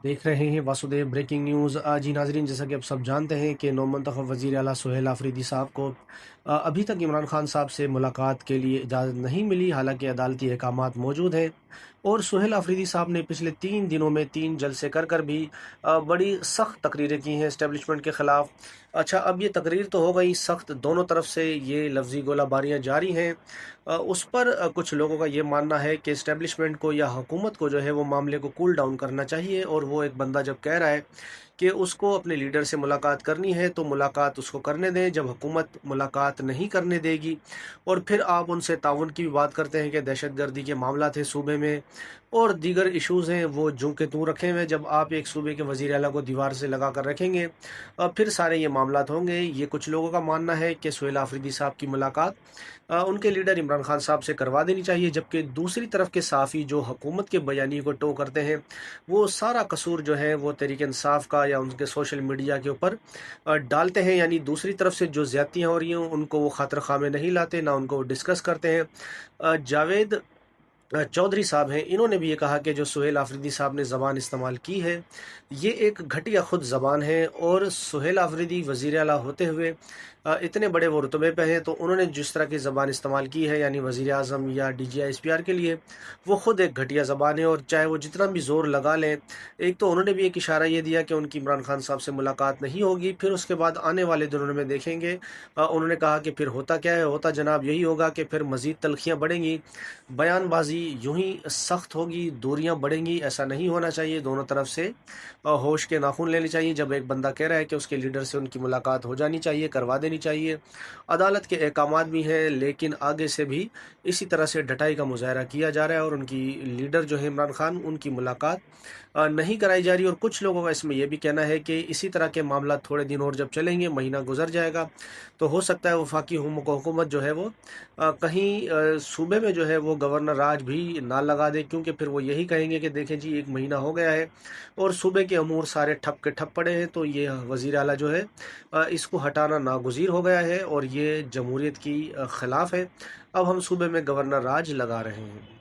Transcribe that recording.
देख रहे हैं वासुदेव ब्रेकिंग न्यूज़। जी नाजरीन, जैसा कि आप सब जानते हैं कि नौमंतखब वज़ीर आला सुहेल आफरीदी साहब को अभी तक इमरान खान साहब से मुलाकात के लिए इजाज़त नहीं मिली, हालांकि अदालती अहकामात मौजूद हैं। और सुहेल आफरीदी साहब ने पिछले 3 दिनों में 3 जलसे कर कर भी बड़ी सख्त तकरीरें की हैं इस्टेब्लिशमेंट के ख़िलाफ़। अच्छा, अब ये तकरीर तो हो गई सख्त, दोनों तरफ से ये लफ्ज़ी गोलाबारियाँ जारी हैं। उस पर कुछ लोगों का ये मानना है कि इस्टेब्लिशमेंट को या हुकूमत को जो है वो मामले को कूल डाउन करना चाहिए, और वो एक बंदा जब कह रहा है कि उसको अपने लीडर से मुलाकात करनी है तो मुलाकात उसको करने दें। जब हुकूमत मुलाकात नहीं करने देगी और फिर आप उनसे ताउन की भी बात करते हैं कि दहशतगर्दी के मामला थे सूबे में और दीगर इश्यूज़ हैं, वो जूं के तूं रखे हुए हैं। जब आप एक सूबे के वज़ीर आला को दीवार से लगा कर रखेंगे फिर सारे ये मामलात होंगे। ये कुछ लोगों का मानना है कि सुहेल आफरीदी साहब की मुलाकात उनके लीडर इमरान खान साहब से करवा देनी चाहिए, जबकि दूसरी तरफ के साफ़ी जो हुकूमत के बयानी को टो करते हैं, वो सारा कसूर जो है वो तहरीक इंसाफ का या उनके सोशल मीडिया के ऊपर डालते हैं। यानी दूसरी तरफ से जो ज़्यादतियाँ हो रही हैं उनको वो खातिर खा में नहीं लाते, ना उनको डिस्कस करते हैं। जावेद चौधरी साहब हैं, इन्होंने भी ये कहा कि जो सुहेल आफरीदी साहब ने ज़बान इस्तेमाल की है, ये एक घटिया खुद ज़बान है। और सुहेल आफरीदी वज़ीर आला होते हुए इतने बड़े वो रुतबे पे हैं, तो उन्होंने जिस तरह की ज़बान इस्तेमाल की है, यानी वज़ीर आज़म या DGI SPR के लिए, वो ख़ुद एक घटिया ज़बान है। और चाहे वो जितना भी ज़ोर लगा लें, एक तो उन्होंने भी एक इशारा ये दिया कि उनकी इमरान खान साहब से मुलाकात नहीं होगी, फिर उसके बाद आने वाले दिनों में देखेंगे। उन्होंने कहा कि फिर होता क्या है, होता जनाब यही होगा कि फिर मज़ीद तलखियाँ बढ़ेंगी, बयानबाजी यूं ही सख्त होगी, दूरियां बढ़ेंगी। ऐसा नहीं होना चाहिए। दोनों तरफ से होश के नाखून लेने चाहिए। जब एक बंदा कह रहा है कि उसके लीडर से उनकी मुलाकात हो जानी चाहिए, करवा देनी चाहिए। अदालत के अहकामात भी हैं, लेकिन आगे से भी इसी तरह से डटाई का मुजाहरा किया जा रहा है और उनकी लीडर जो है इमरान खान, उनकी मुलाकात नहीं कराई जा रही। और कुछ लोगों का इसमें यह भी कहना है कि इसी तरह के मामला थोड़े दिन और जब चलेंगे, महीना गुजर जाएगा, तो हो सकता है वफाकी हुकूमत जो है वो कहीं सूबे में जो है वो गवर्नर राज भी ना लगा दे, क्योंकि फिर वो यही कहेंगे कि देखें जी 1 महीना हो गया है और सूबे के अमूर सारे ठप के ठप पड़े हैं, तो ये वज़ीर आला जो है इसको हटाना नागुज़ीर हो गया है और ये जमहूरियत की ख़िलाफ़ है। अब हम सूबे में गवर्नर राज लगा रहे हैं।